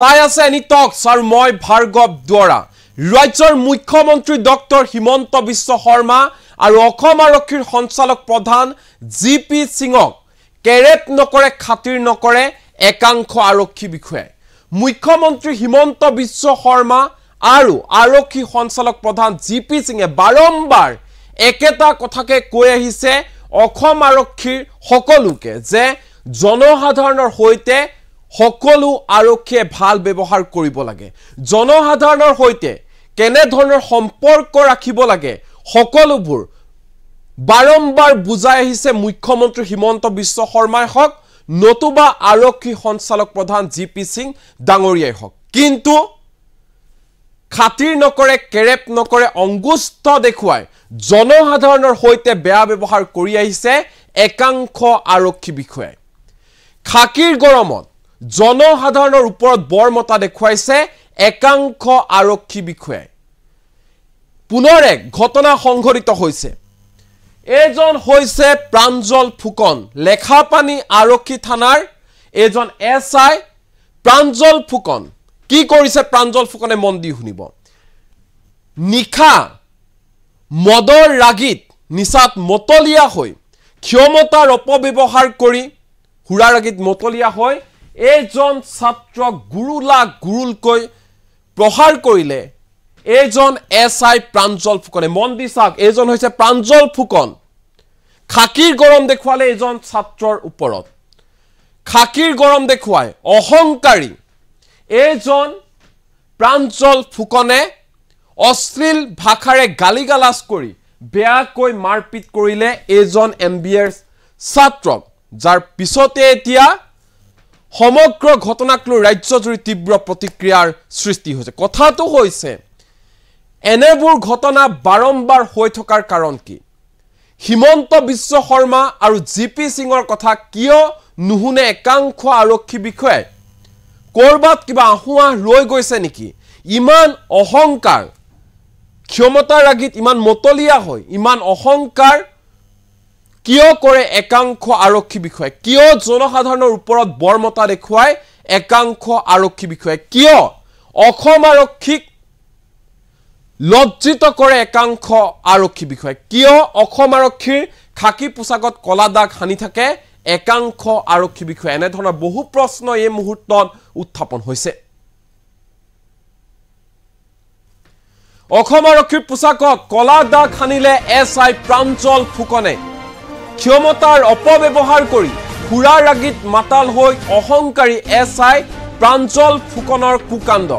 তাই আছে এনিটক্স আৰু মই ভাৰ্গৱ দুৱৰা ৰাজ্যৰ মুখ্যমন্ত্ৰী ডক্টৰ হিমন্ত বিশ্ব শৰ্মা আৰু অসম আৰক্ষীৰ সঞ্চালক প্ৰধান জিপি সিঙক কেৰেট নকৰে খাতিৰ নকৰে একাংশ আৰক্ষী বিষয়াই মুখ্যমন্ত্ৰী হিমন্ত বিশ্ব শৰ্মা আৰু আৰক্ষী সঞ্চালক প্ৰধান জিপি সিঙে বাৰম্বাৰ একেটা কথাকে কৈ আহিছে অসম আৰক্ষীৰ সকলোকে যে জনসাধাৰণৰ হৈতে সকলো আৰক্ষীয়ে ভাল ব্যৱহাৰ কৰিব লাগে জনসাধাৰণৰ হৈতে কেনে ধৰণৰ সম্পৰ্ক ৰাখিব লাগে সকলোবোৰ বাৰম্বাৰ বুজাই আহিছে মুখ্যমন্ত্ৰী হিমন্ত বিশ্ব শৰ্মাই হক নতুবা আৰক্ষী সঞ্চালক প্ৰধান জিপি সিং ডাঙৰীয়াই হক কিন্তু খাতিৰ নকৰে কেৰেপ নকৰে অংগুষ্ঠ দেখুৱাই জনসাধাৰণৰ হৈতে বেয়া ব্যৱহাৰ কৰি আহিছে একাংশ আৰক্ষী বিষয়াই খাকিৰ গৰমত জনসাধাৰণৰ ওপৰত বৰমতা দেখুৱাইছে একাংশ আৰক্ষী বিষয়াই পুনৰ এক ঘটনা সংঘটিত হৈছে এজন হৈছে প্ৰাঞ্জল ফুকন লেখাপানী আৰক্ষী থানাৰ এজন এসআই প্ৰাঞ্জল ফুকন কি কৰিছে প্ৰাঞ্জল ফুকনে মন দি শুনিব নিখা মদৰ ৰাগিত নিচাত মতলিয়া হৈ ক্ষমতাৰ অপব্যৱহাৰ কৰি হুৰা ৰাগিত মতলিয়া হৈ এজন ছাত্ৰক গুৰুলা গুৰুলকৈ প্ৰহাৰ কৰিলে এজন এসআই প্ৰাঞ্জল ফুকনে মন দি চাওক এজন হৈছে প্ৰাঞ্জল ফুকন খাকিৰ গৰম দেখুৱালে এজন ছাত্ৰৰ ওপৰত খাকিৰ গৰম দেখুৱাই অহংকাৰী এজন প্ৰাঞ্জল ফুকনে অশ্লীল ভাষাৰে গালিগালাজ কৰি বেয়াকৈ মাৰপিট কৰিলে এজন এমবিএৰ ছাত্ৰক যাৰ পিছতে এতিয়া সমগ্ৰ ঘটনাক লৈ ৰাজ্যজুৰি তীব্ৰ প্ৰতিক্ৰিয়াৰ সৃষ্টি হৈছে কথাটো হৈছে এনেবোৰ ঘটনা বাৰম্বাৰ হৈ থকাৰ কাৰণ কি হিমন্ত বিশ্ব শৰ্মা আৰু জিপি সিঙৰ কথা কিয় নুহুনে একাংশ আৰক্ষী বিষয়াই কৰবাত কিবা আহুৱা ৰৈ গৈছে নেকি ইমান অহংকাৰ ক্ষমতাৰ ৰাগিত ইমান মতলিয়া হয় ইমান অহংকাৰ কিয় কৰে একাংশ আৰক্ষী বিষয়াই কিয় জনসাধাৰণৰ ওপৰত বৰমতা দেখুৱাই একাংশ আৰক্ষী বিষয়াই কিয় অসম আৰক্ষীক লজ্জিত কৰে একাংশ আৰক্ষী বিষয়াই কিয় অসম আৰক্ষীৰ খাকি পোছাকত কলা দাগ হানি থাকে একাংশ আৰক্ষী বিষয়াই এনে ধৰণৰ বহু প্ৰশ্ন এই মুহূৰ্তত উত্থাপন হৈছে অসম আৰক্ষীৰ পোছাকত কলা দাগ হানিলে এসআই প্ৰাঞ্জল ফুকনে ক্ষমতাৰ অপব্যৱহাৰ কৰি হুৰা ৰাগিত মাতাল হৈ অহংকাৰী এসআই প্ৰাঞ্জল ফুকনৰ কুকাণ্ড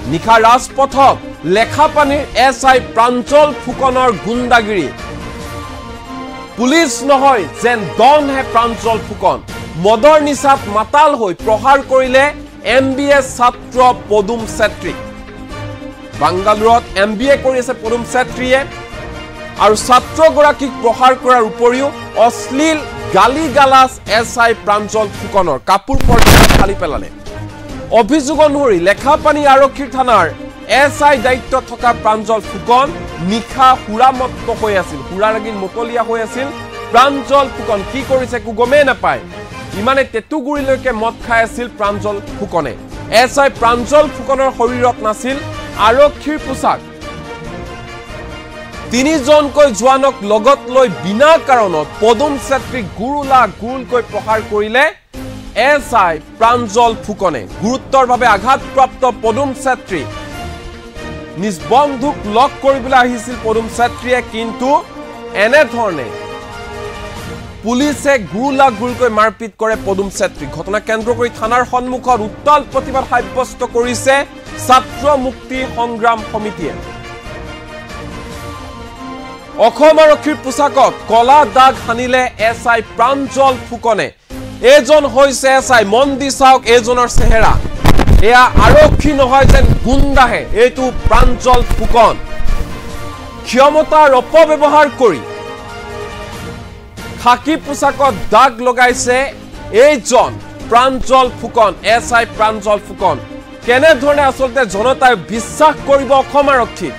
নিখা ৰাজপথত লেখাপানীৰ এসআই প্ৰাঞ্জল ফুকনৰ গুণ্ডাগিৰি পুলিচ নহয় যেন ডন হে প্ৰাঞ্জল ফুকন মদৰ নিচাত মাতাল হৈ প্ৰহাৰ কৰিলে এমবিএছ ছাত্ৰ পদুম চেত্ৰী বাংগালুৰত এমবিএ কৰি আছে পদুম চেত্ৰীয়ে আৰু ছাত্ৰগৰাকীক প্ৰহাৰ কৰাৰ উপৰিও অশ্লীল গালিগালাজ এসআই প্ৰাঞ্জল ফুকনৰ কাপোৰ পৰ্যায়ত ফালি পেলালে অভিযোগ অনুসৰি লেখাপানী আৰক্ষী থানাৰ এসআই দায়িত্ব থকা প্ৰাঞ্জল ফুকন নিখা হুৰামত্ত হৈ আছিল হুৰা ৰাগিত মতলিয়া হৈ আছিল প্ৰাঞ্জল ফুকন কি কৰিছে কো গমেই নাপায় ইমানে তেতুগুৰিলৈকে মদ খাই আছিল প্ৰাঞ্জল ফুকনে এসআই প্ৰাঞ্জল ফুকনৰ শৰীৰত নাছিল আৰক্ষীৰ পোছাক তিনিজনকৈ জোৱানক লগত লৈ বিনা কাৰণত পদুম চেত্ৰীক গুৰুলা গুৰুলকৈ প্ৰহাৰ কৰিলে এসআই প্ৰাঞ্জল ফুকনে গুৰুত্বৰভাৱে আঘাতপ্ৰাপ্ত পদুম চেত্ৰী নিজ বন্ধুক লগ কৰিবলৈ আহিছিল পদুম চেত্ৰীয়ে কিন্তু এনে ধৰণে পুলিচে গুৰুলা গুৰুলকৈ মাৰপিট কৰে পদুম চেত্ৰী ঘটনা কেন্দ্ৰ কৰি থানাৰ সন্মুখত উত্তাল প্ৰতিবাদ সাব্যস্ত কৰিছে ছাত্ৰ মুক্তি সংগ্ৰাম সমিতিয়ে অসম আৰক্ষীৰ পোছাকত কলা দাগ হানিলে এসআই প্ৰাঞ্জল ফুকনে এজন হৈছে এসআই মন দি চাওক এজনৰ চেহেৰা এয়া আৰক্ষী নহয় যেন গুণ্ডাহে এইটো প্ৰাঞ্জল ফুকন ক্ষমতাৰ অপব্যৱহাৰ কৰি খাকি পোছাকত দাগ লগাইছে এইজন প্ৰাঞ্জল ফুকন এসআই প্ৰাঞ্জল ফুকন কেনেধৰণে আচলতে জনতাই বিশ্বাস কৰিব অসম আৰক্ষীক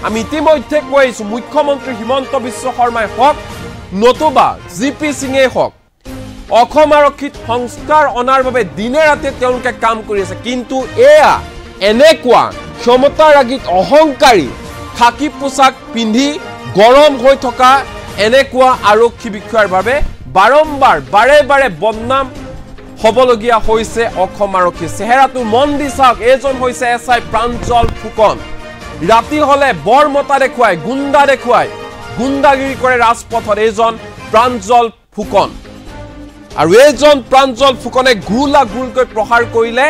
আমি ইতিমধ্যে কৈ আহিছো মুখ্যমন্ত্ৰী হিমন্ত বিশ্ব শৰ্মাই হক নতুবা জিপি সিঙে হক অসম আৰক্ষীত সংস্কাৰ অনাৰ বাবে দিনে ৰাতে তেওঁলোকে কাম কৰি আছে কিন্তু এয়া এনেকুৱা ক্ষমতাৰ আগিত অহংকাৰী খাকি পোছাক পিন্ধি গৰম হৈ থকা এনেকুৱা আৰক্ষী বিষয়াৰ বাবে বাৰম্বাৰ বাৰে বাৰে বদনাম হবলগীয়া হৈছে অসম আৰক্ষী চেহেৰাটো মন দি চাওক এজন হৈছে এছআই প্ৰাঞ্জল ফুকন ৰাতি হলে বৰমতা দেখুৱাই গুণ্ডা দেখুৱাই গুণ্ডাগিৰি কৰে ৰাজপথত এজন প্ৰাঞ্জল ফুকন আৰু এজন প্ৰাঞ্জল ফুকনে গুলা গুলকৈ প্ৰহাৰ কৰিলে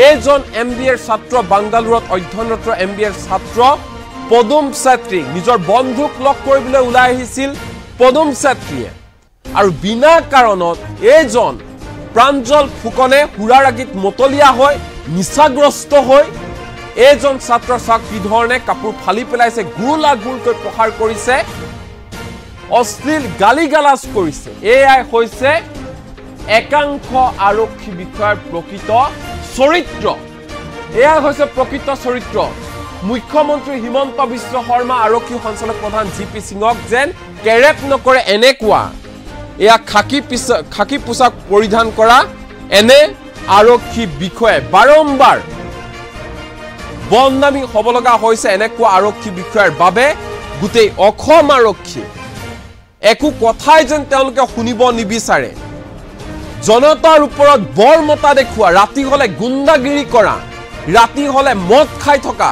এজন এমবিএৰ ছাত্ৰ বাংগালুৰত অধ্যয়নৰত এমবিএৰ ছাত্ৰ পদুম ছাত্ৰী নিজৰ বন্ধুক লগ কৰিবলৈ ওলাই আহিছিল পদুম ছাত্ৰীয়ে আৰু বিনা কাৰণত এজন প্ৰাঞ্জল ফুকনে হুৰাৰ আগিত মতলীয়া হৈ নিচাগ্ৰস্ত হৈ এজন ছাত্ৰ চাক কি ধৰণে কাপোৰ ফালি পেলাইছে গুলা গুলকৈ প্ৰহাৰ কৰিছে অশ্লীল গালিগালাজ কৰিছে এয়াই হৈছে একাংশ আৰক্ষী বিষয়াৰ প্ৰকৃত চৰিত্ৰ এয়াই হৈছে প্ৰকৃত চৰিত্ৰ মুখ্যমন্ত্ৰী হিমন্ত বিশ্ব শৰ্মা আৰক্ষী সঞ্চালক প্ৰধান জিপি সিঙক যেন কেৰেপ নকৰে এনেকুৱা এয়া খাকি পোছাক পৰিধান কৰা এনে আৰক্ষী বিষয়ে বাৰম্বাৰ বদনামী হ'ব লগা হৈছে এনেকুৱা আৰক্ষী বিষয়াৰ বাবে গোটেই অসম আৰক্ষী একো কথাই যেন তেওঁলোকে শুনিব নিবিচাৰে জনতাৰ ওপৰত বৰমতা দেখুৱা ৰাতি হলে গুণ্ডাগিৰি কৰা ৰাতি হলে মদ খাই থকা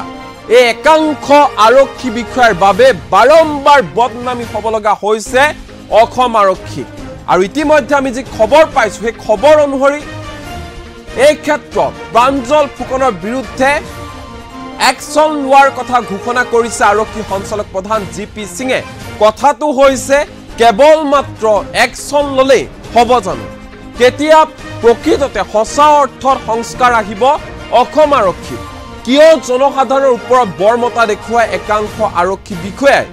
এই একাংশ আৰক্ষী বিষয়াৰ বাবে বাৰম্বাৰ বদনামী হ'ব লগা হৈছে অসম আৰক্ষী আৰু ইতিমধ্যে আমি যি খবৰ পাইছো সেই খবৰ অনুসৰি এই ক্ষেত্ৰত প্ৰাঞ্জল ফুকনৰ বিৰুদ্ধে একশন লোৱাৰ কথা ঘোষণা কৰিছে আৰক্ষী সঞ্চালক প্ৰধান জিপি সিঙে কথাটো হৈছে কেৱল মাত্ৰ একশন ললে হ'ব জানো কেতিয়া প্ৰকৃততে সঁচা অৰ্থৰ সংস্কাৰ আহিব অসম আৰক্ষী কিয় জনসাধাৰণৰ ওপৰত বৰমতা দেখুৱাই একাংশ আৰক্ষী বিষয়াই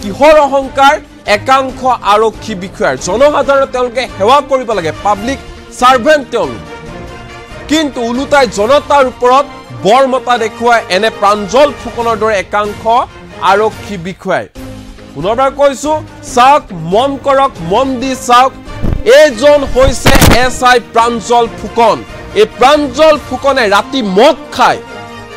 কিহৰ অহংকাৰ একাংশ আৰক্ষী বিষয়াৰ জনসাধাৰণ তেওঁলোকে সেৱা কৰিব লাগে পাব্লিক সাৰ্ভেন্ট তেওঁলোক কিন্তু উলুটাই জনতাৰ ওপৰত বৰমতা দেখুৱাই এনে প্ৰাঞ্জল ফুকনৰ দৰে একাংশ আৰক্ষী বিষয়াই পুনৰবাৰ কৈছো চাওক মন কৰক মন দি চাওক এজন হৈছে এছআই প্ৰাঞ্জল ফুকন এই প্ৰাঞ্জল ফুকনে ৰাতি মদ খায়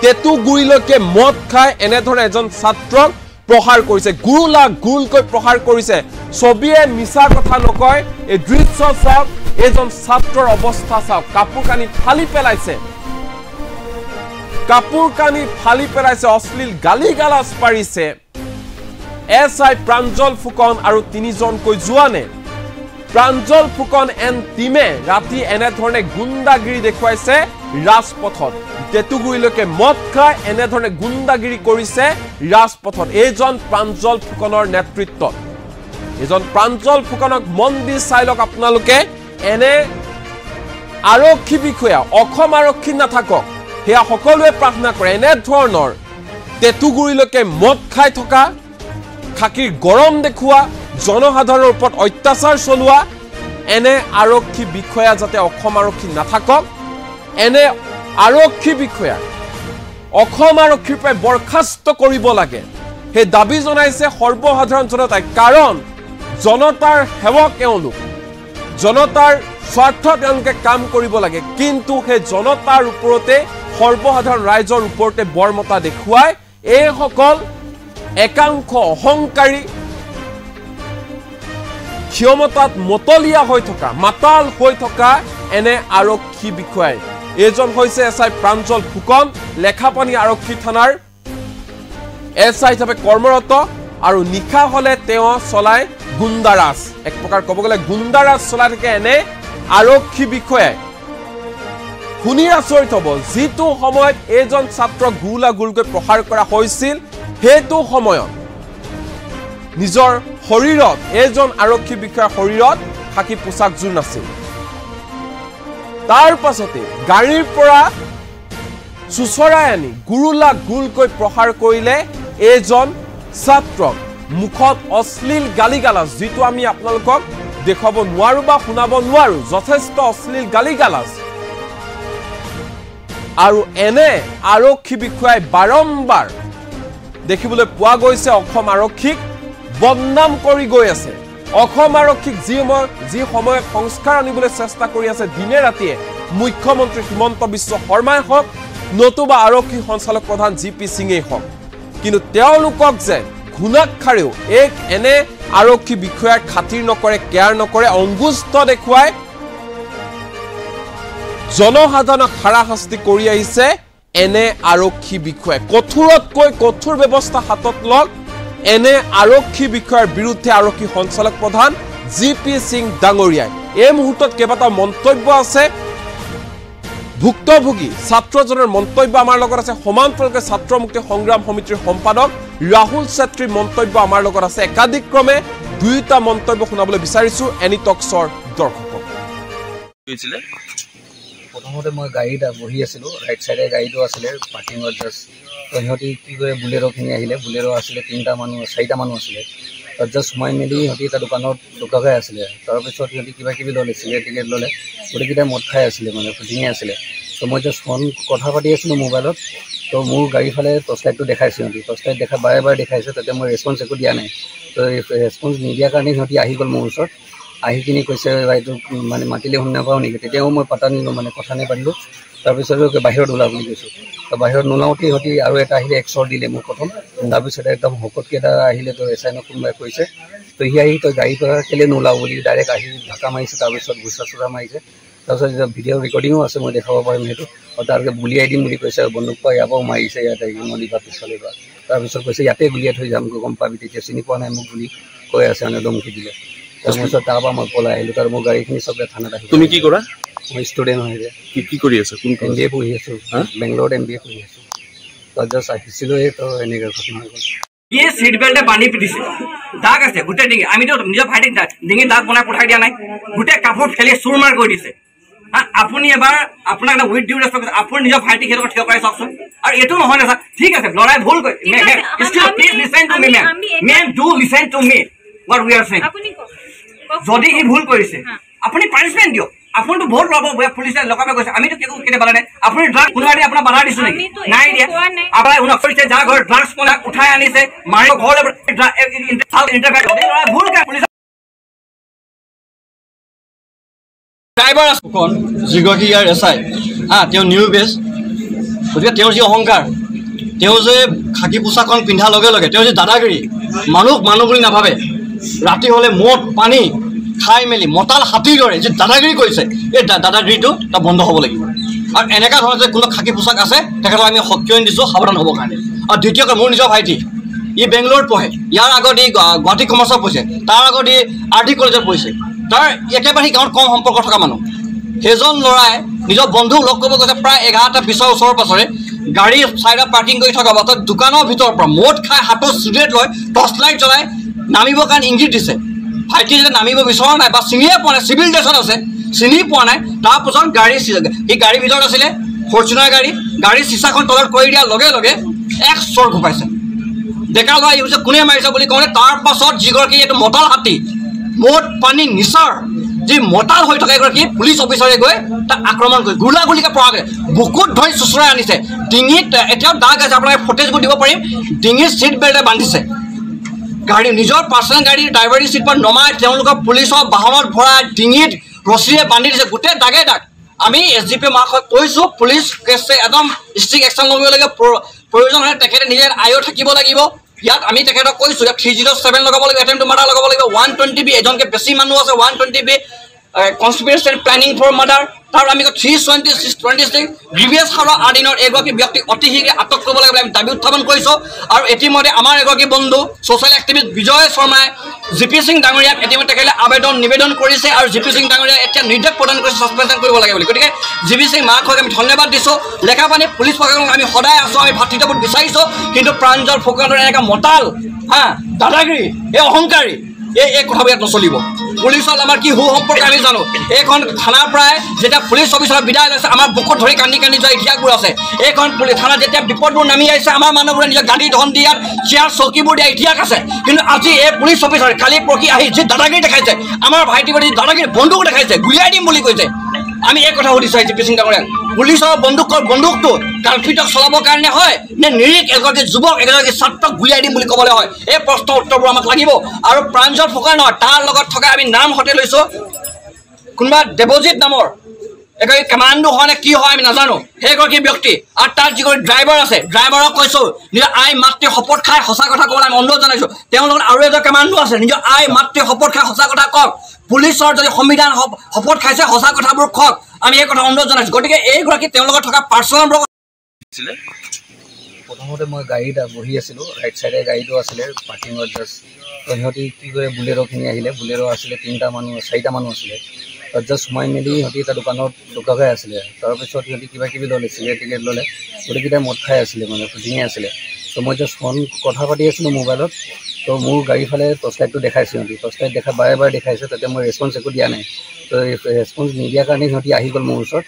তেতুগুৰিলৈকে মদ খায় এনেধৰণে এজন ছাত্ৰক প্ৰহাৰ কৰিছে গুৰুলা গুলকৈ প্ৰহাৰ কৰিছে ছবিয়ে মিছা কথা নকয় এই দৃশ্য চাওক এজন ছাত্ৰৰ অৱস্থা চাওক কাপোৰ কানি ফালি পেলাইছে অশ্লীল গালিগালাজ পাৰিছে এছআই প্ৰাঞ্জল ফুকন আৰু তিনিজনকৈ জোৱানে প্ৰাঞ্জল ফুকন এন টিমে ৰাতি এনেধৰণে গুণ্ডাগিৰি দেখুৱাইছে ৰাজপথত তেতুগুৰিলৈকে মদ খাই এনেধৰণে গুণ্ডাগিৰি কৰিছে ৰাজপথত এইজন প্ৰাঞ্জল ফুকনৰ নেতৃত্বত এজন প্ৰাঞ্জল ফুকনক মন দি চাই লওক আপোনালোকে এনে আৰক্ষী বিষয়া অসম আৰক্ষী নাথাকক হেয়া সকলোৱে প্ৰাৰ্থনা কৰে এনে ধৰণৰ তেতুগুৰিলৈকে মদ খাই থকা খাকিৰ গৰম দেখুৱা জনসাধাৰণৰ ওপৰত অত্যাচাৰ চলোৱা এনে আৰক্ষী বিষয়া যাতে অসম আৰক্ষী নাথাকক এনে আৰক্ষী বিষয়া অসম আৰক্ষীৰ পৰা বৰখাস্ত কৰিব লাগে হে দাবী জনাইছে সৰ্বসাধাৰণ জনতাই কাৰণ জনতাৰ সেৱক তেওঁলোক জনতাৰ স্বাৰ্থ তেওঁলোকে কাম কৰিব লাগে কিন্তু হে জনতাৰ ওপৰতে সৰ্বসাধাৰণ ৰাইজৰ ওপৰতে বৰমতা দেখুৱাই এই সকল একাংশ অহংকাৰী ক্ষমতাত মতলীয়া হৈ থকা মাতাল হৈ থকা এনে আৰক্ষী বিষয়াই এজন হৈছে এছআই প্ৰাঞ্জল ফুকন লেখাপানী আৰক্ষী থানাৰ এছআই হিচাপে কৰ্মৰত আৰু নিশা হলে তেওঁ চলায় গুণ্ডাৰাজ এক প্ৰকাৰ ক'ব গ'লে গুণ্ডাৰাজ চলাই থাকে এনে আৰক্ষী বিষয়াই শুনি আচৰিত হ'ব যিটো সময়ত এজন ছাত্ৰক গুলা গুলকৈ প্ৰহাৰ কৰা হৈছিল সেইটো সময়ত নিজৰ শৰীৰত এজন আৰক্ষী বিষয়াৰ শৰীৰত খাকি পোছাকযোৰ নাছিল তাৰ পাছতে গাড়ীৰ পৰা চুচৰাই আনি গুৰুলা গুলকৈ প্ৰহাৰ কৰিলে এজন ছাত্ৰক মুখত অশ্লীল গালিগালাজ যিটো আমি আপোনালোকক দেখাব নোৱাৰো বা শুনাব নোৱাৰো যথেষ্ট অশ্লীল গালিগালাজ আৰু এনে আৰক্ষী বিষয়াই বাৰম্বাৰ দেখিবলৈ পোৱা গৈছে অসম আৰক্ষীক বদনাম কৰি গৈ আছে অসম আৰক্ষীক যি সময়ত সংস্কাৰ আনিবলৈ চেষ্টা কৰি আছে দিনে ৰাতিয়ে মুখ্যমন্ত্ৰী হিমন্ত বিশ্ব শৰ্মাই হওক নতুবা আৰক্ষী সঞ্চালক প্ৰধান জি.পি. সিঙেই হওক কিন্তু তেওঁলোকক যে ঘুণাক্ষাৰেও এনে আৰক্ষী বিষয়াৰ খাতিৰ নকৰে কেয়াৰ নকৰে অংগুষ্ঠ দেখুৱাই জনসাধাৰণক হাৰাশাস্তি কৰি আহিছে এনে আৰক্ষী বিষয়াই কঠোৰতকৈ কঠোৰ ব্যৱস্থা হাতত লওক এনে আৰক্ষী বিষয়াৰ বিৰুদ্ধে আৰক্ষী সঞ্চালক প্ৰধান জি.পি. সিং ডাঙৰীয়াই এই মুহূৰ্তত কেইবাটাও মন্তব্য আছে ভুক্তভোগী ছাত্ৰজনৰ মন্তব্য আমাৰ লগত আছে সমান্তৰালকৈ ছাত্ৰ মুক্তি সংগ্ৰাম সমিতিৰ সম্পাদক ৰাহুল ছেত্ৰীৰ মন্তব্য আমাৰ লগত আছে একাধিক্ৰমে দুইটা মন্তব্য শুনাবলৈ বিচাৰিছো এনি টক্সৰ দৰ্শকক প্ৰথমতে মই গাড়ীত বহি আছিলোঁ ৰাইট চাইডে গাড়ীটো আছিলে পাৰ্কিঙত জাষ্ট তো সিহঁতি কি কৰে বুলেৰ'খিনি আহিলে বুলেৰ' আছিলে 4টা মানুহ আছিলে তাত জাষ্ট সোমাই মেলি সিহঁতি এটা দোকানত লুকাই আছিলে তাৰপিছত সিহঁতি কিবা কিবি ল'লে চিগাৰেট টিকেট ল'লে গোটেইকেইটাই মদ খাই আছিলে মানে ফুটিঙে আছিলে তো মই জাষ্ট ফোন কথা পাতি আছিলোঁ মোবাইলত তো মোৰ গাড়ীৰ ফালে টৰ্চ লাইটটো দেখাইছে সিহঁতি টৰ্চ লাইট বাৰে বাৰে দেখাইছে তাতে মই ৰেছপঞ্চ একো দিয়া নাই তো ৰেছপঞ্চ নিদিয়াৰ কাৰণে সিহঁতি আহি গ'ল মোৰ ওচৰত আহি কিনি কৈছে বাইদেউ মানে মাতিলে শুনি নাপাওঁ নেকি তেতিয়াও মই পাতা নিলোঁ মানে কথা নেপাতিলোঁ তাৰপিছত বাহিৰত ওলা বুলি কৈছোঁ তো বাহিৰত নোলাওঁতে সিহঁতি আৰু এটা আহিলে এক্সৰ দিলে মোক প্ৰথম তাৰপিছত একদম শকতকৈ এটা আহিলে তো এছাইনক কোনোবাই কৈছে তো সি আহি তই গাড়ীৰ পৰা কেলৈ নোলাও বুলি ডাইৰেক্ট আহি ঢাকা মাৰিছে তাৰপিছত গুচা চুচা মাৰিছে তাৰপিছত ভিডিঅ' ৰেকৰ্ডিঙো আছে মই দেখাব পাৰিম সেইটো আৰু তাৰপিছত গুলিয়াই দিম বুলি কৈছে বন্দুক পাই ইয়াৰ পৰাও মাৰিছে ইয়াতে নদী বা পিছলৈ বা তাৰপিছত কৈছে ইয়াতে গুলিয়াই থৈ যাম গম পাবি তেতিয়া চিনি পোৱা নাই মোক বুলি কৈ আছে মানে ধমকি দিলে তাৰপিছত তাৰপৰা মই পলাই আহিলোঁ তাৰ মোৰ গাড়ীখিনি চবে থানাত আহিলোঁ তুমি কি কৰা মই ষ্টুডেণ্ট হয় কি কৰি আছা কোন MBA পঢ়ি আছোঁ বেংগলোৰত MBA পঢ়ি আছোঁ তাত জাষ্ট আহিছিলোঁ তো এনেকৈ ঘটনা হৈ গ'ল ये सीट बेल्टे बांधी पिटिছে দাগ আছে গোটে ডিঙি আমি তো নিজৰ ভাইটিক ডিঙি দাগ বনাই পঠাই দিয়া নাই গোটে কাপোৰ ফেলি চুৰমাৰ কৰি দিছে আপুনি এবাৰ আপোনাক উইথ ডিউ ৰেসপেক্ট আপুনি নিজৰ ভাইটিক হেতৰ থিয় কৰাই চাওকচোন আৰু এটো নহয় না ঠিক আছে লৰাই ভুল কৈ please listen to me ma'am do listen to me what we are saying আপুনি যদি ই ভুল কৰিছে আপুনি পানিশমেন্ট দিয়ক আপুনি তো ভোট লব পুলিশে লকাবে কৈছে আমি তো কেনে বালা নাই আপুনি ড্ৰাগ কোনোবাই আপোনাৰ বাধা দিছে নেকি নাই দিয়া আপোনাৰ উনা কৰিছে যা ঘৰ ড্ৰাগছ কোনা উঠাই আনিছে মাৰি ঘৰলে ইন্টাৰফেয়াৰ ভুল কা পুলিশ ড্ৰাইভাৰ কোন জিগকি ইয়াৰ এছাই তেওঁ নিউ বেছ গতিকে তেওঁৰ যি অহংকাৰ তেওঁ যে খাকি পোছাকখন পিন্ধা লগে লগে তেওঁ যে দাদাগিৰি মানুহ বুলি নাভাবে ৰাতি হলে মদ পানী খাই মেলি মতাল হাতীৰ দৰে যে দাদাগিৰি কৰিছে এই দাদাগিৰিটো তা বন্ধ হ'ব লাগিব আৰু এনেকা ধৰণৰ যে কোনো খাকি পোছাক আছে তেখেতক আমি সক্ৰিয় দিছোঁ সাৱধান হ'ব কাৰণে আৰু দ্বিতীয়তে মোৰ নিজৰ ভাইটি ই বেংগলোৰত পঢ়ে ইয়াৰ আগত ই গুৱাহাটী কমাৰ্চত পঢ়িছে তাৰ আগত ই RD কলেজত পঢ়িছে তাৰ একেবাৰে গাঁৱত কম সম্পৰ্ক থকা মানুহ সেইজন ল'ৰাই নিজৰ বন্ধুক লগ কৰিব গৈছে প্ৰায় 11টা পিছৰ ওচৰৰ পাছৰে গাড়ী চাইডত পাৰ্কিং কৰি থকা অৱস্থাত দোকানৰ ভিতৰৰ পৰা মদ খাই হাতত চিগাৰেট লৈ টৰ্চ লাইট জ্বলাই নামিবৰ কাৰণে ইংগিত দিছে ভাইটি যেতিয়া নামিব বিচৰা নাই বা চিনিয়ে পোৱা নাই চিভিল ড্ৰেছত আছে চিনি পোৱা নাই তাৰপাছত এই গাড়ীৰ ভিতৰত আছিলে ফৰ্চুনাৰ গাড়ীৰ চিচাখন তলত কৰি দিয়াৰ লগে লগে এক চৰ ঘুপাইছে ডেকা ল'ৰা ইউজ কোনে মাৰিছে বুলি কওঁতে তাৰপাছত যিগৰাকী এইটো মতাল হাতী মদ পানী নিচাৰ যি মতাল হৈ থকা এগৰাকী পুলিচ অফিচাৰে গৈ তাক আক্ৰমণ কৰি গুলীয়াগুলিকে পৰাকৈ বুকুত ধৰি চুচৰাই আনিছে ডিঙিত এতিয়াও দাগ আছে আপোনাক ফুটেজবোৰ দিব পাৰিম ডিঙিত চিট বেল্টে বান্ধিছে গাড়ী নিজৰ পাৰ্চনেল গাড়ীৰ ড্ৰাইভাৰী চিট পৰা নমাই তেওঁলোকৰ পুলিচৰ বাহনত ভৰাই ডিঙিত ৰছীৰে বান্ধি দিছে গোটেই দাগে দাগ আমি SGP মাৰ্কক কৈছোঁ পুলিচ কেছে একদম ষ্ট্ৰিক্ট একশ্যন ল'ব লাগে প্ৰয়োজন হ'লে তেখেতে নিজে আয়ো থাকিব লাগিব ইয়াত আমি তেখেতক কৈছোঁ ইয়াত 307 লগাব লাগিব এটেম্প টু মাৰ্ডাৰ লগাব লাগিব 120B এজনকে বেছি মানুহ আছে 120B conspiracy and planning for murder তাৰ আমি 326 গ্ৰিভিয়াছ হাৰৰ আদিনৰ এগৰাকী ব্যক্তি অতি শীঘ্ৰে আটক কৰিব লাগিব আমি দাবী উত্থাপন কৰিছোঁ আৰু ইতিমধ্যে আমাৰ এগৰাকী বন্ধু ছ'চিয়েল এক্টিভিষ্ট বিজয় শৰ্মাই GP সিং ডাঙৰীয়াক ইতিমধ্যে তেখেতে নিবেদন কৰিছে আৰু GP সিং ডাঙৰীয়াই এতিয়া নিৰ্দেশ প্ৰদান কৰিছে ছাছপেনশ্যন কৰিব লাগে বুলি গতিকে GP সিং মাৰ্কক আমি ধন্যবাদ দিছোঁ লেখাপানী পুলিচ প্ৰশাসনক আমি সদায় আছোঁ আমি ভাতৃত্ববোধ বিচাৰিছোঁ কিন্তু প্ৰাঞ্জল ফুকনৰ এনেকুৱা মতাল দাদাগিৰি এই অহংকাৰী এই কথাবোৰ ইয়াত নচলিব পুলিচত আমাৰ কি সুসম্পৰ্ক আমি জানো এইখন থানাৰ পৰাই যেতিয়া পুলিচ অফিচাৰ বিদায় লৈছে আমাৰ বুকুত ধৰি কান্দি যোৱা ইতিহাসবোৰ আছে এইখন পুলিচ থানাত যেতিয়া বিপদবোৰ নামি আহিছে আমাৰ মানুহবোৰে নিজৰ গাড়ী ধন দিয়াত চেয়াৰ চকীবোৰ দিয়া ইতিহাস আছে কিন্তু আজি এই পুলিচ অফিচাৰে কালি পৰহি আহি যি দাদাগিৰি দেখাইছে আমাৰ ভাইটি ভাইটি দাদাগিৰি বন্দুক দেখাইছে গুলিয়াই দিম বুলি কৈছে আমি এই কথা সুধিছোঁ জি পি সিং ডাঙৰীয়াক পুলিচৰ বন্দুকটো কালপিতক চলাবৰ কাৰণে হয় নে নিৰীক এগৰাকী যুৱক এগৰাকী ছাত্ৰক গুলিয়াই দিম বুলি ক'বলৈ হয় এই প্ৰশ্নৰ উত্তৰবোৰ আমাক লাগিব আৰু প্ৰাঞ্জল ফুকন নহয় তাৰ লগত থকা আমি নাম হতে লৈছোঁ কোনোবা দেৱজিৎ নামৰ এগৰাকী কমাণ্ডো হয় নে কি হয় আমি নাজানো সেইগৰাকী ব্যক্তি আৰু তাৰ যিগৰাকী ড্ৰাইভাৰ আছে ড্ৰাইভাৰক কৈছোঁ নিজৰ আই মাতৃ শপত খাই সঁচা কথা ক'বলৈ আমি অনুৰোধ জনাইছোঁ তেওঁৰ লগত আৰু এজন কমাণ্ডো আছে নিজৰ আই মাতৃ শপত খাই সঁচা কথা কওক পুলিচৰ যদি সংবিধান শপত খাইছে সঁচা কথাবোৰ কওক আমি এই কথা অনুৰোধ জনাইছোঁ গতিকে এইগৰাকী তেওঁৰ লগত থকা পাৰ্চনেল প্ৰথমতে মই গাড়ীত বহি আছিলোঁ ৰাইট চাইডে গাড়ীটো আছিলে পাৰ্কিঙত জাষ্ট তো সিহঁতি কি কৰে বুলেৰ'খিনি আহিলে বুলেৰ' আছিলে 4টা মানুহ আছিলে তাত জাষ্ট সোমাই মেলি সিহঁতি এটা দোকানত লুকাই আছিলে তাৰপিছত সিহঁতি কিবা কিবি ল'লে চিগাৰেট টিকেট ল'লে গোটেইকেইটাই মদ খাই আছিলে মানে শুটিঙে আছিলে তো মই জাষ্ট ফোন কথা পাতি আছিলোঁ মোবাইলত তো মোৰ গাড়ীৰ ফালে টৰ্চ লাইটটো দেখাইছে সিহঁতি টৰ্চ লাইট বাৰে বাৰে দেখাইছে তাতে মই ৰেছপন্স একো দিয়া নাই তো ৰেছপন্স নিদিয়াৰ কাৰণে সিহঁতি আহি গ'ল মোৰ ওচৰত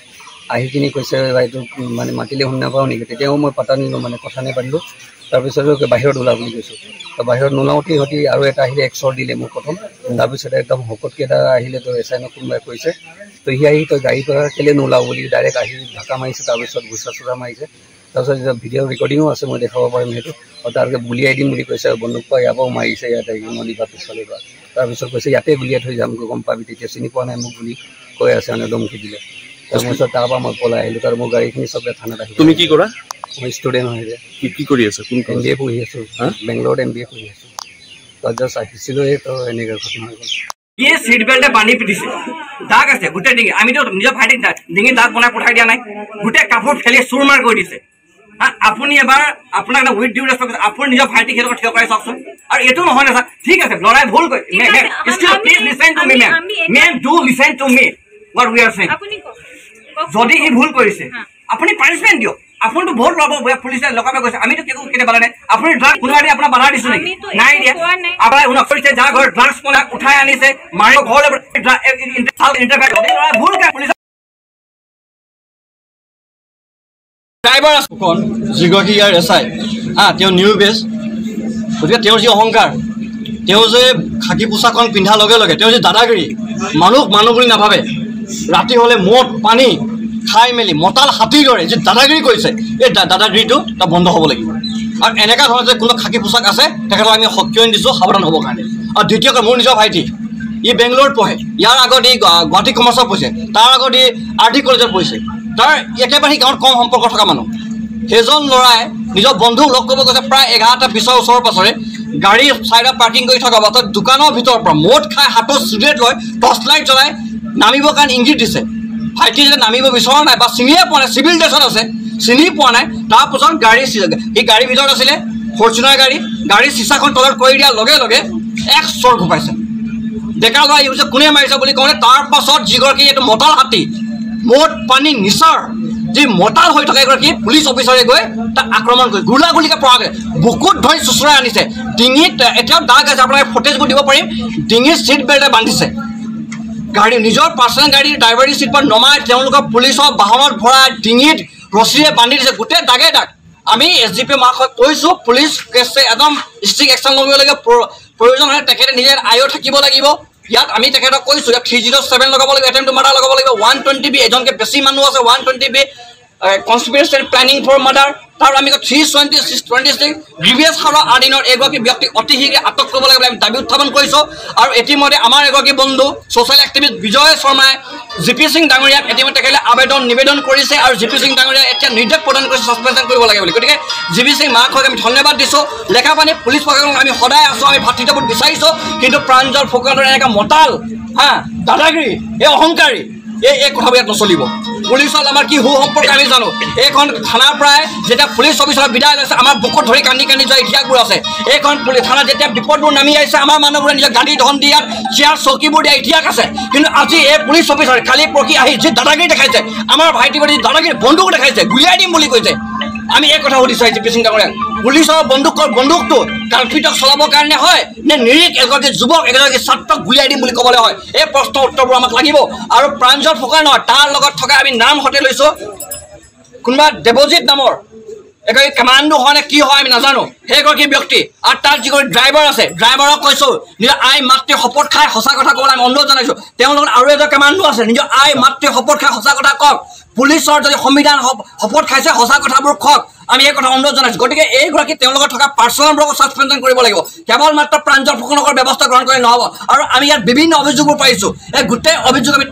আহি কিনি কৈছে বাইদেউ মানে মাতিলে শুনি নাপাওঁ নেকি তেতিয়াও মই পাতা নিলোঁ মানে কথা নাপাতিলোঁ তাৰপিছত বাহিৰত ওলা বুলি কৈছোঁ তো বাহিৰত নোলাওঁতে সিহঁতি আৰু এটা আহিলে এক্সৰ দিলে মোক প্ৰথম তাৰপিছত একদম শকতকৈ এটা আহিলে তো এছাইনক কোনোবাই কৈছে তো সি আহি তই গাড়ীৰ পৰা কেলৈ নোলাওঁ বুলি ডাইৰেক্ট আহি ঢাকা মাৰিছে তাৰপিছত ঘোচা চোচা মাৰিছে তাৰপিছত ভিডিঅ' ৰেকৰ্ডিঙো আছে মই দেখাব পাৰিম সেইটো আৰু তাৰপিছত গুলিয়াই দিম বুলি কৈছে বন্দুক পৰা ইয়াৰ পৰাও মাৰিছে ইয়াতে নদীবা পিছফালে পৰা তাৰপিছত কৈছে ইয়াতে গুলিয়াই থৈ যাম গম পাবি তেতিয়া চিনি পোৱা নাই মোক বুলি কৈ আছে মানে ধমকি দিলে তাৰপিছত তাৰপৰা মই পলাই আহিলোঁ তাৰ মোৰ গাড়ীখিনি চবে থানাত আহিলোঁ তুমি কি কৰা মই ষ্টুডেণ্ট হয় যে কি কৰি আছা MBA পঢ়ি আছোঁ বেংগলোৰত MBA পঢ়ি আছোঁ তো জাষ্ট আহিছিলোঁ তো এনেকৈ ঘটনা হৈ গ'ল ये सीट बेल्टे बांधि पिटिছে দাগ আছে গোটে ডিঙি আমিতো নিজৰ ভাইটিক ডিঙি দাগ বনাই পঠাই দিয়া নাই গোটে কাপোৰ ফেলি চুৰমাৰ কৰি দিছে আপুনি এবাৰ আপোনাক উইথ ডিউ ৰেছপেক্ট আপুনি নিজৰ ভাইটিক হেলক থিয় কৰাই চাওকচোন আৰু এটো নহয় না ঠিক আছে লৰাই ভুল কৈ please listen to me ma'am do listen to me what we are saying যদি ই ভুল কৰিছে আপুনি পানিশমেন্ট দিয়ক আপুনি তো বহুত লব পুলিচে লকাবে গৈছে আমি তো কেনে বালা নাই আপুনি ড্ৰাগ কোনোবাই আপোনাৰ বাধা দিছে নেকি নাই দিয়া আপুনি উনকৰিছে যা ঘৰ ড্ৰাগছ পলা উঠাই আনিছে মাৰি ঘৰলে ইন্টাৰভেট ভুল কা পুলিচ ড্ৰাইভাৰ ফুকন যিগৰাকী ইয়াৰ এছাই তেওঁ নিউ বেছ গতিকে তেওঁৰ যি অহংকাৰ তেওঁ যে খাকী পোচাকখন পিন্ধাৰ লগে লগে তেওঁ যে দাদাগিৰি মানুহ বুলি নাভাবে ৰাতি হ'লে মদ পানী খাই মেলি মতাল হাতীৰ দৰে যে দাদাগিৰি কৰিছে এই দাদাগিৰিটো তাৰ বন্ধ হ'ব লাগিব আৰু এনেকুৱা ধৰণৰ যে কোনো খাকী পোচাক আছে তেখেতক আমি সক্ৰিয় দিছোঁ সাৱধান হ'বৰ কাৰণে আৰু দ্বিতীয়কৈ মোৰ নিজৰ ভাইটি ই বেংগলোৰত পঢ়ে ইয়াৰ আগত ই গুৱাহাটী কমাৰ্চত পঢ়িছে তাৰ আগত ই RD কলেজত পঢ়িছে তাৰ একেবাৰে সি গাঁৱত কম সম্পৰ্ক থকা মানুহ সেইজন ল'ৰাই নিজৰ বন্ধুক লগ কৰিব গৈছে প্ৰায় 11টা 20ৰ ওচৰৰ পাছৰে গাড়ী চাইডত পাৰ্কিং কৰি থকা অৱস্থাত দোকানৰ ভিতৰৰ পৰা মদ খাই হাতত চিগাৰেট লৈ টৰ্চ লাইট জ্বলাই নামিবৰ কাৰণে ইংগিত দিছে ভাইটি যেতিয়া নামিব বিচৰা নাই বা চিনিয়ে পোৱা নাই চিভিল ড্ৰেছত আছে চিনি পোৱা নাই তাৰপাছত সি গাড়ীৰ ভিতৰত আছিলে ফৰ্চুনাৰ গাড়ী চিচাখন তলত কৰি দিয়াৰ লগে লগে এক চৰ ঘুপাইছে ডেকা ল'ৰা ইউজ কোনে মাৰিছে বুলি কওঁতে তাৰ পাছত যিগৰাকী এইটো মতাল হাতী মদ পানী নিচাৰ যি মতাল হৈ থকা এগৰাকী পুলিচ অফিচাৰে গৈ তাক আক্ৰমণ কৰি গুলীকে পৰাকৈ বুকুত ধৰি চুচৰাই আনিছে ডিঙিত এতিয়াও দাগ আছে আপোনালোকে ফুটেজবোৰ দিব পাৰিম ডিঙিত চিট বেল্টে বান্ধিছে গাড়ী নিজৰ পাৰ্চনেল গাড়ী ড্ৰাইভাৰী চিট পৰা নমাই তেওঁলোকক পুলিচৰ বাহনত ভৰাই ডিঙিত ৰছীৰে বান্ধি দিছে গোটেই দাগে দাগ আমি SGP মাৰ্শক কৈছোঁ পুলিচ কেছে একদম ষ্ট্ৰিক্ট একশ্যন ল'ব লাগে প্ৰয়োজন হ'লে তেখেতে নিজে আয়ো থাকিব লাগিব ইয়াত আমি তেখেতক কৈছোঁ ইয়াত 307 লগাব লাগিব এটেম্প টু মাৰ্ডাৰ লগাব লাগিব 120B এজনকে বেছি মানুহ আছে 120B কনস্পিৰেচি প্লেনিং ফৰ মাৰ্ডাৰ তাৰ আমি 326 গ্ৰিভিয়াছ হাৰৰ আদিনৰ এগৰাকী ব্যক্তি অতি শীঘ্ৰে আটক কৰিব লাগে আমি দাবী উত্থাপন কৰিছোঁ আৰু ইতিমধ্যে আমাৰ এগৰাকী বন্ধু ছ'চিয়েল এক্টিভিষ্ট বিজয় শৰ্মাই GP সিং ডাঙৰীয়াক ইতিমধ্যে তেখেতে নিবেদন কৰিছে আৰু GP সিং ডাঙৰীয়াই এতিয়া নিৰ্দেশ প্ৰদান কৰিছে ছাছপেনশ্যন কৰিব লাগে বুলি গতিকে GP সিং মাৰ্শক আমি ধন্যবাদ দিছোঁ লেখাপানী পুলিচ প্ৰশাসনক আমি সদায় আছোঁ আমি ভাতৃত্ববোধ বিচাৰিছোঁ কিন্তু প্ৰাঞ্জল ফুকনৰ এনেকুৱা মতাল দাদাগিৰি এই অহংকাৰী এই কথাবোৰ ইয়াত নচলিব পুলিচত আমাৰ কি সম্পৰ্ক আমি জানো এইখন থানাৰ পৰাই যেতিয়া পুলিচ অফিচাৰ বিদায় লৈছে আমাৰ বুকুত ধৰি কান্দি যোৱা ইতিহাসবোৰ আছে এইখন থানাত যেতিয়া বিপদবোৰ নামি আহিছে আমাৰ মানুহবোৰে নিজৰ গাড়ী ধন দিয়াৰ চেয়াৰ চকীবোৰ দিয়া ইতিহাস আছে কিন্তু আজি এই পুলিচ অফিচাৰে কালি পৰহি আহি যি দাদাগিৰি দেখাইছে আমাৰ ভাইটি ভাইটি দাদাগিৰি বন্দুক দেখাইছে গুলিয়াই দিম বুলি কৈছে আমি এই কথা সুধিছোঁ GP সিং ডাঙৰীয়াক পুলিচৰ বন্দুকটো কালপিতক চলাবৰ কাৰণে হয় নে নিৰীক এগৰাকী যুৱক এগৰাকী ছাত্ৰক গুলিয়াই দিম বুলি ক'বলৈ হয় এই প্ৰশ্নৰ উত্তৰবোৰ আমাক লাগিব আৰু প্ৰাঞ্জল ফুকন নহয় তাৰ লগত থকা আমি নাম হতে লৈছোঁ কোনোবা দেৱজিৎ নামৰ এগৰাকী কামাণ্ডো হয় নে কি হয় আমি নাজানো সেইগৰাকী ব্যক্তি আৰু তাৰ যিগৰাকী ড্ৰাইভাৰ আছে ড্ৰাইভাৰক কৈছোঁ নিজৰ আই মাতৃ শপত খাই সঁচা কথা ক'বলৈ আমি অনুৰোধ জনাইছোঁ তেওঁৰ লগত আৰু এজন কামাণ্ডো আছে নিজৰ আই মাতৃ শপত খাই সঁচা কথা কওক পুলিচৰ যদি সংবিধান শপত খাইছে সঁচা কথাবোৰ কওক আমি এই কথা অনুৰোধ জনাইছোঁ গতিকে এইগৰাকী তেওঁৰ লগত থকা পাৰ্চনবোৰক ছাছপেনশ্যন কৰিব লাগিব কেৱল মাত্ৰ প্ৰাঞ্জল ফুকনকৰ ব্যৱস্থা গ্ৰহণ কৰি নহ'ব আৰু আমি ইয়াত বিভিন্ন অভিযোগবোৰ পাইছোঁ এই গোটেই অভিযোগ আমি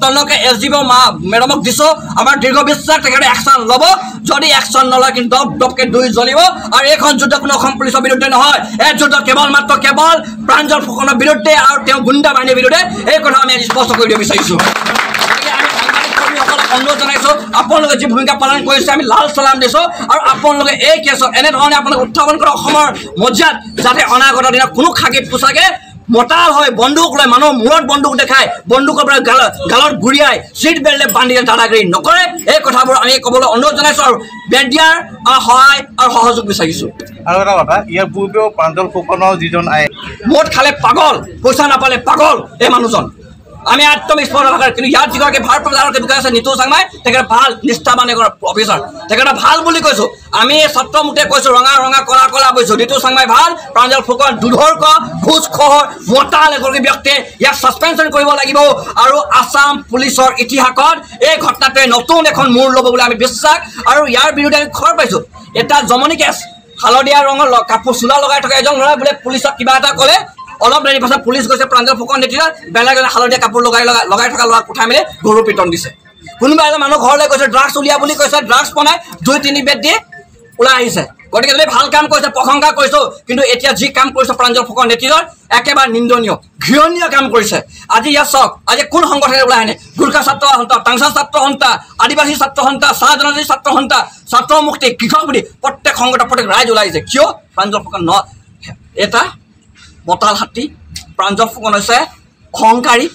তন্নকে SDB মেডামক দিছোঁ আমাৰ দীৰ্ঘ বিশ্বাস তেখেতে একশ্যন ল'ব যদি একশ্যন নলয় কিন্তু দপকে দুই জ্বলিব আৰু এইখন যুদ্ধ কোনো অসম পুলিচৰ বিৰুদ্ধে নহয় এই যুদ্ধ কেৱল প্ৰাঞ্জল ফুকনৰ বিৰুদ্ধে আৰু তেওঁ গুণ্ডা বাহিনীৰ বিৰুদ্ধে এই কথা আমি আজি স্পষ্ট কৰি দিব বিচাৰিছোঁ অনুৰোধ জনাইছোঁ আপোনালোকে যি ভূমিকা পালন কৰিছে আমি লাল চালাম দিছোঁ আৰু আপোনালোকে এই কেছত এনেধৰণে আপোনালোকে উত্থাপন কৰা অসমৰ মৰ্যাদ যাতে অনাগত দিনত কোনো খাগী পোছাকে মতাল হৈ বন্দুক লৈ মানুহ মূৰত বন্দুক দেখাই বন্দুকৰ পৰা গালত ঘূৰিয়াই চিট বেল্টে বান্ধি দাদাগিৰি নকৰে এই কথাবোৰ আমি ক'বলৈ অনুৰোধ জনাইছোঁ আৰু মেডিয়াৰ সহায় আৰু সহযোগ বিচাৰিছোঁ আৰু এটা কথা ইয়াৰ পূৰ্বেও প্ৰাঞ্জল ফুকনৰ যিজন মদ খালে পাগল পইচা নাপালে পাগল এই মানুহজন আমি একদম স্পষ্ট ভাষাৰ কিন্তু ইয়াত যিগৰাকী ভাৰপ্ৰাপ্ত বিষয়া আছে নিতু চাংমাই তেখেতে ভাল নিষ্ঠাবান অফিচাৰ তেখেতে ভাল বুলি কৈছোঁ আমি ছাত্ৰ মুঠে কৈছোঁ ৰঙা ৰঙা কলা কলা কৈছোঁ নিতু চাংমাই ভাল প্ৰাঞ্জল ফুকন দুৰ্ধৰ্ষ ঘোষখোৰ মতাল এগৰাকী ব্যক্তিয়ে ইয়াক ছাছপেনশ্যন কৰিব লাগিব আৰু আছাম পুলিচৰ ইতিহাসত এই ঘটনাটোৱে নতুন এখন মূৰ ল'ব বুলি আমি বিশ্বাস আৰু ইয়াৰ বিৰুদ্ধে আমি খবৰ পাইছোঁ এটা জমনি কেছ হালধীয়া ৰঙৰ কাপোৰ চোলা লগাই থকা এজন ল'ৰাই বোলে পুলিচক কিবা এটা ক'লে অলপ দেৰি পাছত পুলিচ গৈছে প্ৰাঞ্জল ফুকন নেতৃত্বত বেলেগ এজন হালধীয়া কাপোৰ লগাই থকা ল'ৰাক উঠাই মেলি গৰু পিটন দিছে কোনোবা এজন মানুহ ঘৰলৈ গৈছে ড্ৰাগছ উলিয়া বুলি কৈছে ড্ৰাগছ বনাই 2-3 বেট দি ওলাই আহিছে গতিকে যদি ভাল কাম কৰিছে প্ৰশংসা কৰিছোঁ কিন্তু এতিয়া যি কাম কৰিছে প্ৰাঞ্জল ফুকন নেতৃত্বত একেবাৰে নিন্দনীয় ঘৃণনীয় কাম কৰিছে আজি ইয়াত চাওক আজি কোন সংগঠনে ওলাই আনে গোৰ্খা ছাত্ৰ সন্থা টাংচা ছাত্ৰ সন্থা আদিবাসী ছাত্ৰ সন্থা চাহ জনজাতি ছাত্ৰ সন্থা ছাত্ৰ মুক্তি কৃষক বুলি প্ৰত্যেক সংগঠন প্ৰত্যেক ৰাইজ ওলাই আহিছে কিয় প্ৰাঞ্জল ফুকন এটা মতাল হাতী প্ৰাঞ্জল ফুকন হৈছে অহংকাৰী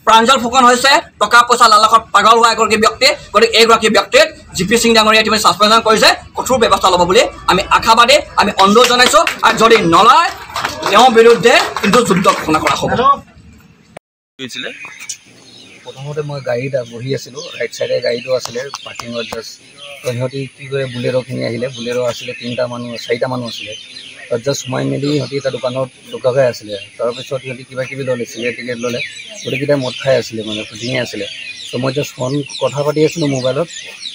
প্ৰাঞ্জল ফুকন হৈছে টকা পইচা লালসত পাগল হোৱা এগৰাকী ব্যক্তি গতিকে এইগৰাকী ব্যক্তিক GP সিং ডাঙৰীয়াই ইতিমধ্যে ছাছপেনশ্যন কৰিছে কঠোৰ ব্যৱস্থা ল'ব বুলি আমি আশাবাদী আমি অনুৰোধ জনাইছোঁ আৰু যদি নলয় তেওঁৰ বিৰুদ্ধে কিন্তু যুদ্ধ ঘোষণা কৰা হ'ব প্ৰথমতে মই গাড়ীত বহি আছিলোঁ ৰাইট চাইডে গাড়ীটো আছিলে পাৰ্কিঙত জাষ্ট তো সিহঁতি কি কৰে বুলেৰ'খিনি আহিলে বুলেৰ' আছিলে 4টা মানুহ আছিলে তাত জাষ্ট সোমাই মেলি সিহঁতি এটা দোকানত লুকাই আছিলে তাৰপিছত সিহঁতি কিবা কিবি ল'লে চিগাৰেট টিকেট ল'লে গোটেইকেইটা মদ খাই আছিলে মানে শুটিঙে আছিলে তো মই জাষ্ট ফোন কথা পাতি আছিলোঁ মোবাইলত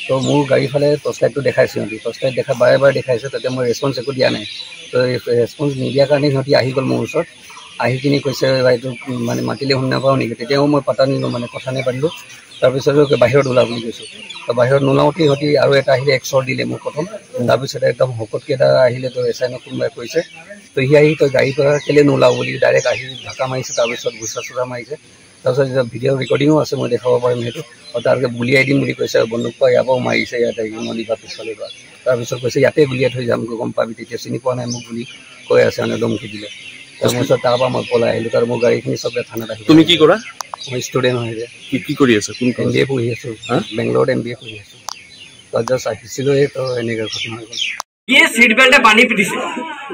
তো মোৰ গাড়ীৰ ফালে টৰ্চ লাইটটো দেখাইছে সিহঁতি টৰ্চ লাইট বাৰে বাৰে দেখাইছে তাতে মই ৰেছপন্স একো দিয়া নাই তো ৰেছপন্স নিদিয়াৰ কাৰণে সিহঁতি আহি গ'ল মোৰ ওচৰত আহি কিনি কৈছে বাইদেউ মানে মাতিলে শুনি নাপাওঁ নেকি তেতিয়াও মই পাতা নিলোঁ মানে কথা নাপাতিলোঁ তাৰপিছত বাহিৰত ওলা বুলি কৈছোঁ তো বাহিৰত নোলাওঁতে সিহঁতি আৰু এটা আহিলে এক্সৰ দিলে মোক প্ৰথম তাৰপিছত একদম শকতকৈ এটা আহিলে তো এছাইনক কোনোবাই কৈছে তো সি আহি তই গাড়ীৰ পৰা কেলৈ নোলাও বুলি ডাইৰেক্ট আহি ঢাকা মাৰিছে তাৰপিছত ঘোচা চোচা মাৰিছে তাৰপিছত ভিডিঅ' ৰেকৰ্ডিঙো আছে মই দেখাব পাৰিম সেইটো আৰু তাৰকে গুলিয়াই দিম বুলি কৈছে বন্দুক পৰা ইয়াৰ পৰাও মাৰিছে ইয়াতে নদী বা পিছলৈ পৰা তাৰপিছত কৈছে ইয়াতে গুলিয়াই থৈ যাম গম পাবি তেতিয়া চিনি পোৱা নাই মোক বুলি কৈ আছে মানে ধমকি দিলে তাৰপিছত তাৰপৰা মই পলাই আহিলোঁ তাৰ মোৰ গাড়ীখিনি চবে থানাত আহিলোঁ তুমি কি কৰা মই ষ্টুডেণ্ট হয় যে কি কৰি আছা কোন MBA পঢ়ি আছোঁ বেংগলোৰত MBA পঢ়ি আছোঁ তাত জাষ্ট আহিছিলোঁ তো এনেকৈ ঘটনা হৈ গ'ল এই চিট বেল্টে বান্ধি পিটিছে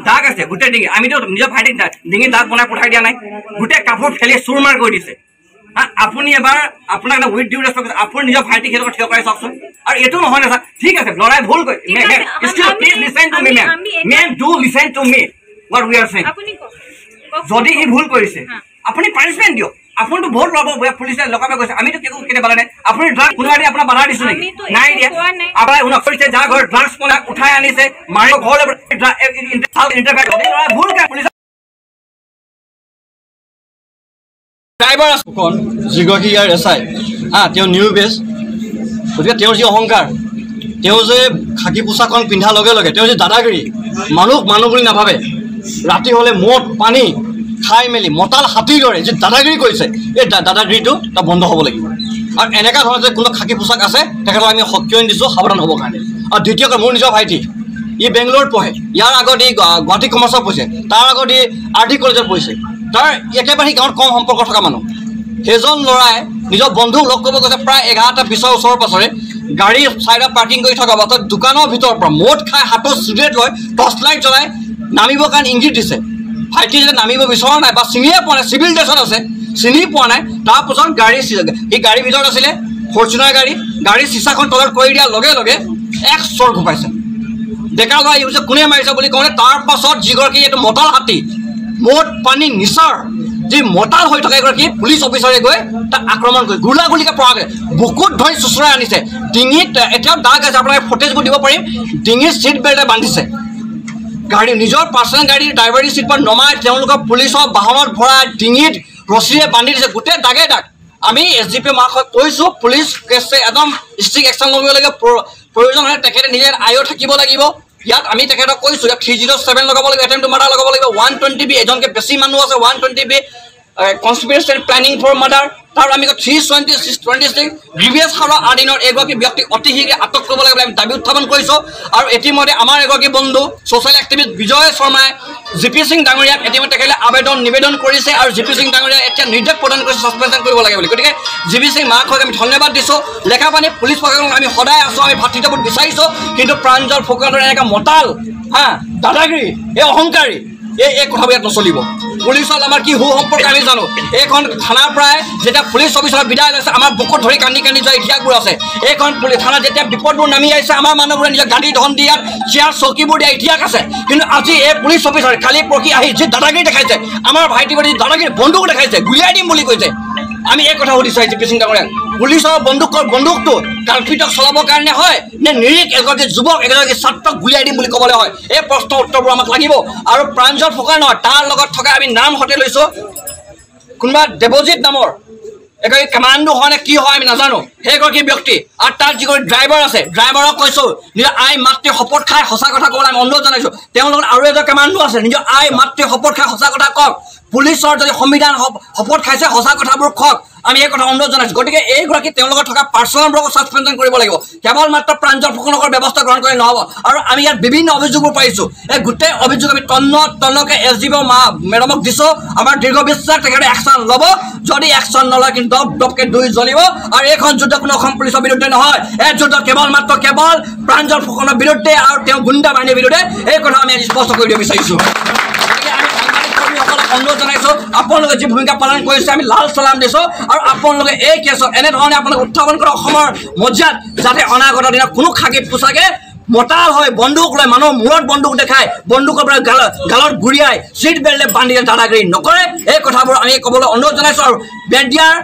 দাগ আছে গোটেই ডিঙি আমিতো নিজৰ ভাইটিক ডিঙি দাগ বনাই পঠাই দিয়া নাই গোটেই কাপোৰ ফেলি চুৰমাৰ কৰি দিছে আপুনি এবাৰ আপোনাক এটা উইথ ডিউ ৰেছপেক্ট আপুনি নিজৰ ভাইটিক সেইটো থিয় কৰাই চাওকচোন আৰু এইটো নহয় না ছাৰ ঠিক আছে ল'ৰাই ভুল কৰি please listen to me ma'am do listen to me what we are saying যদি ই ভুল কৰিছে আপুনি পানিছমেণ্ট দিয়ক আপুনিতো ভোট ল'ব পুলিচে লগাব গৈছে আমিতো কেতিয়া বাধা নাই আপুনি ড্ৰাগছ কোনোবা দিয়া আপোনাৰ বাধা দিছোঁ নেকি নাই দিয়া আপোনাৰ কৰিছে যাৰ ঘৰত ড্ৰাগছ কোনে উঠাই আনিছে মাৰি ঘৰলৈ ভুল পুলিচ ড্ৰাইভাৰ ফুকন যিগৰাকী ইয়াৰ SI তেওঁ নিউ বেছ গতিকে তেওঁৰ যি অহংকাৰ তেওঁ যে খাকী পোচাকখন পিন্ধাৰ লগে লগে তেওঁ যে দাদাগিৰি মানুহ বুলি নাভাবে ৰাতি হ'লে মদ পানী খাই মেলি মতাল হাতীৰ দৰে যে দাদাগিৰি কৰিছে এই দাদাগিৰিটো তাত বন্ধ হ'ব লাগিব আৰু এনেকুৱা ধৰণৰ যে কোনো খাকী পোচাক আছে তেখেতক আমি সক্ৰিয় দিছোঁ সাৱধান হ'বৰ কাৰণে আৰু দ্বিতীয়তে মোৰ নিজৰ ভাইটি ই বেংগলোৰত পঢ়ে ইয়াৰ আগত ই গুৱাহাটী কমাৰ্চত পঢ়িছে তাৰ আগত ই RD কলেজত পঢ়িছে তাৰ একেবাৰে গাঁৱত কম সম্পৰ্ক থকা মানুহ সেইজন ল'ৰাই নিজৰ বন্ধুক লগ কৰিব গৈছে প্ৰায় 11টা পিছৰ ওচৰৰ পাছৰে গাড়ী চাইডত পাৰ্কিং কৰি থকা অৱস্থাত দোকানৰ ভিতৰৰ পৰা মদ খাই হাতত চিগাৰেট লৈ টৰ্চ লাইট জ্বলাই নামিবৰ কাৰণে ইংগিত দিছে ভাইটি যেতিয়া নামিব বিচৰা নাই বা চিনিয়ে পোৱা নাই চিভিল ড্ৰেছত আছে চিনি পোৱা নাই তাৰপাছত এই গাড়ীৰ ভিতৰত আছিলে ফৰ্চুনাৰ গাড়ীৰ চিচাখন তলত কৰি দিয়াৰ লগে লগে এক চৰ ঘোপাইছে ডেকা ল'ৰা ইউজ কোনে মাৰিছে বুলি কওঁতে তাৰ পাছত যিগৰাকী এইটো মতাল হাতী মদ পানী নিচাৰ যি মতাল হৈ থকা এগৰাকী পুলিচ অফিচাৰে গৈ তাক আক্ৰমণ কৰি গুলীয়াগুলীকে পৰাকৈ বুকুত ধৰি চুচৰাই আনিছে ডিঙিত এতিয়াও দাগ আছে আপোনাক ফুটেজবোৰ দিব পাৰিম ডিঙিৰ চিট বেল্টে বান্ধিছে গাড়ী নিজৰ পাৰ্চনেল গাড়ীৰ ড্ৰাইভাৰী চিট পৰা নমাই তেওঁলোকক পুলিচৰ বাহনত ভৰাই ডিঙিত ৰছীৰে বান্ধি দিছে গোটেই দাগে দাগ আমি SGP মাৰ্শক কৈছোঁ পুলিচ কেছে একদম ষ্ট্ৰিক্ট একশ্যন ল'ব লাগে প্ৰয়োজন হ'লে তেখেতে নিজে আয়ো থাকিব লাগিব ইয়াত আমি তেখেতক কৈছোঁ ইয়াত 307 লগাব লাগিব এটেম্প টু মাৰ্ডাৰ লগাব লাগিব 120B এজনকে বেছি মানুহ আছে 120B কনস্পিৰেচি প্লেনিং ফৰ মাৰ্ডাৰ তাৰ আমি 326 গ্ৰিভিয়াছ হাৰৰ আদিনৰ এগৰাকী ব্যক্তি অতি শীঘ্ৰে আটক কৰিব লাগিব আমি দাবী উত্থাপন কৰিছোঁ আৰু ইতিমধ্যে আমাৰ এগৰাকী বন্ধু ছ'চিয়েল এক্টিভিষ্ট বিজয় শৰ্মাই জিপি সিং ডাঙৰীয়াক ইতিমধ্যে তেখেতে নিবেদন কৰিছে আৰু জিপি সিং ডাঙৰীয়াই এতিয়া নিৰ্দেশ প্ৰদান কৰিছে ছাছপেনশ্যন কৰিব লাগে বুলি গতিকে জিপি সিং মাৰ্শক আমি ধন্যবাদ দিছোঁ লেখাপানী পুলিচ প্ৰশাসনক আমি সদায় আছোঁ আমি ভাতৃত্ববোধ বিচাৰিছোঁ কিন্তু প্ৰাঞ্জল ফুকনৰ এনেকুৱা মতাল দাদাগিৰি এই অহংকাৰী এই কথাবোৰ ইয়াত নচলিব পুলিচত আমাৰ কি সু সম্পৰ্ক আমি জানো এইখন থানাৰ পৰাই যেতিয়া পুলিচ অফিচাৰ বিদায় লৈছে আমাৰ বুকুত ধৰি কান্দি কান্দি যোৱা ইতিহাসবোৰ আছে এইখন পুলিচ থানাত যেতিয়া বিপদবোৰ নামি আহিছে আমাৰ মানুহবোৰে নিজৰ গাড়ী ধন দিয়াত চেয়াৰ চকীবোৰ দিয়া ইতিহাস আছে কিন্তু আজি এই পুলিচ অফিচাৰে কালি পৰহি আহি যি দাদাগিৰি দেখাইছে আমাৰ ভাইটিবোৰে দাদাগিৰি বন্দুক দেখাইছে গুলিয়াই দিম বুলি কৈছে আমি এই কথা সুধিছোঁ জিপি সিং ডাঙৰীয়াক পুলিচৰ বন্দুকটো কালপিতক চলাবৰ কাৰণে হয় নে নিৰীক এগৰাকী যুৱক এগৰাকী ছাত্ৰক গুলিয়াই দিম বুলি ক'বলৈ হয় এই প্ৰশ্নৰ উত্তৰবোৰ আমাক লাগিব আৰু প্ৰাঞ্জল ফুকন নহয় তাৰ লগত থকা আমি নাম সতে লৈছোঁ কোনোবা দেৱজিৎ নামৰ এগৰাকী কামাণ্ডো হয় নে কি হয় আমি নাজানো সেইগৰাকী ব্যক্তি আৰু তাৰ যিগৰাকী ড্ৰাইভাৰ আছে ড্ৰাইভাৰক কৈছোঁ নিজৰ আই মাতৃ শপত খাই সঁচা কথা ক'বলৈ আমি অনুৰোধ জনাইছোঁ তেওঁৰ লগত আৰু এজন কামাণ্ডো আছে নিজৰ আই মাতৃ শপত খাই সঁচা কথা কওক পুলিচৰ যদি সংবিধান শপত খাইছে সঁচা কথাবোৰ কওক আমি এই কথা অনুৰোধ জনাইছোঁ গতিকে এইগৰাকী তেওঁৰ লগত থকা পাৰ্চনেলবোৰক ছাছপেনশ্যন কৰিব লাগিব কেৱল মাত্ৰ প্ৰাঞ্জল ফুকনৰ ব্যৱস্থা গ্ৰহণ কৰি নহ'ব আৰু আমি ইয়াত বিভিন্ন অভিযোগবোৰ পাইছোঁ এই গোটেই অভিযোগ আমি তন্নকে SGP মেডামক দিছোঁ আমাৰ দীৰ্ঘ বিশ্বাস তেখেতে একশ্যন ল'ব যদি একশ্যন নলয় কিন্তু দপকে দুই জ্বলিব আৰু এইখন যুদ্ধ কোনো অসম পুলিচৰ বিৰুদ্ধে নহয় এই যুদ্ধ কেৱল প্ৰাঞ্জল ফুকনৰ বিৰুদ্ধে আৰু তেওঁ গুণ্ডা বাহিনীৰ বিৰুদ্ধে এই কথা আমি আজি স্পষ্ট কৰি দিব বিচাৰিছোঁ অনুৰোধ জনাইছোঁ আপোনালোকে যি ভূমিকা পালন কৰিছে আমি লাল চালাম দিছোঁ আৰু আপোনালোকে এই কেছত এনেধৰণে আপোনালোকে উত্থাপন কৰা অসমৰ মৰ্যাদ যাতে অনাগত দিনত কোনো খাগী পোছাকে মতাল হয় বন্দুক লৈ মানুহৰ মূৰত বন্দুক দেখায় বন্দুকৰ পৰা গালত গুৰিয়াই চিট বেল্টে বান্ধি দাদাগিৰি নকৰে এই কথাবোৰ আমি ক'বলৈ অনুৰোধ জনাইছোঁ আৰু মেডিয়াৰ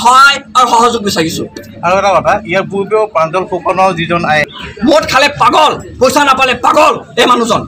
সহায় আৰু সহযোগ বিচাৰিছোঁ আৰু এটা কথা ইয়াৰ পূৰ্বেও প্ৰাঞ্জল ফুকনৰ যিজন মদ খালে পাগল পইচা নাপালে পাগল এই মানুহজন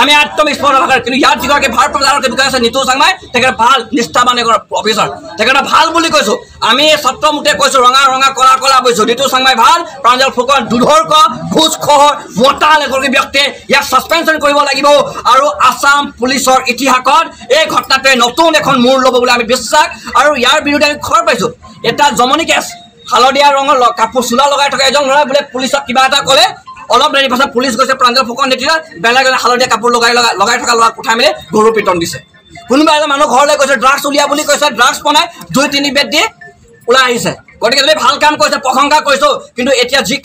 আমি আত্মবিস্ফোৰণ নকৰে কিন্তু ইয়াত যিগৰাকী ভাৰপ্ৰাপ্ত বিষয়া আছে নিতু চাংমাই তেখেতে ভাল নিষ্ঠাবান অফিচাৰ তেখেতে ভাল বুলি কৈছোঁ আমি ছাত্ৰমুঠে কৈছোঁ ৰঙা কলা কৈছোঁ নিতু চাংমাই ভাল প্ৰাঞ্জল ফুকন দুধৰ্ক ঘোষখোৰ মতাল এগৰাকী ব্যক্তিয়ে ইয়াক ছাছপেনশ্যন কৰিব লাগিব আৰু আছাম পুলিচৰ ইতিহাসত এই ঘটনাটোৱে নতুন এখন মূৰ ল'ব বুলি আমি বিশ্বাস আৰু ইয়াৰ বিৰুদ্ধে আমি খবৰ পাইছোঁ এটা জমনি কেছ হালধীয়া ৰঙৰ কাপোৰ চোলা লগাই থকা এজন ল'ৰাই বোলে পুলিচক কিবা এটা ক'লে অলপ দেৰি পাছত পুলিচ গৈছে প্ৰাঞ্জল ফুকন নেতৃত্বত বেলেগ হালধীয়া কাপোৰ লগাই থকা ল'ৰাক উঠাই মেলি গৰু পিটন দিছে কোনোবা এজন মানুহ ঘৰলৈ গৈছে ড্ৰাগছ উলিয়া বুলি কৈছে ড্ৰাগছ বনাই 2-3 বেট দি ওলাই আহিছে গতিকে যদি ভাল কাম কৰিছে প্ৰশংসা কৰিছোঁ কিন্তু এতিয়া যি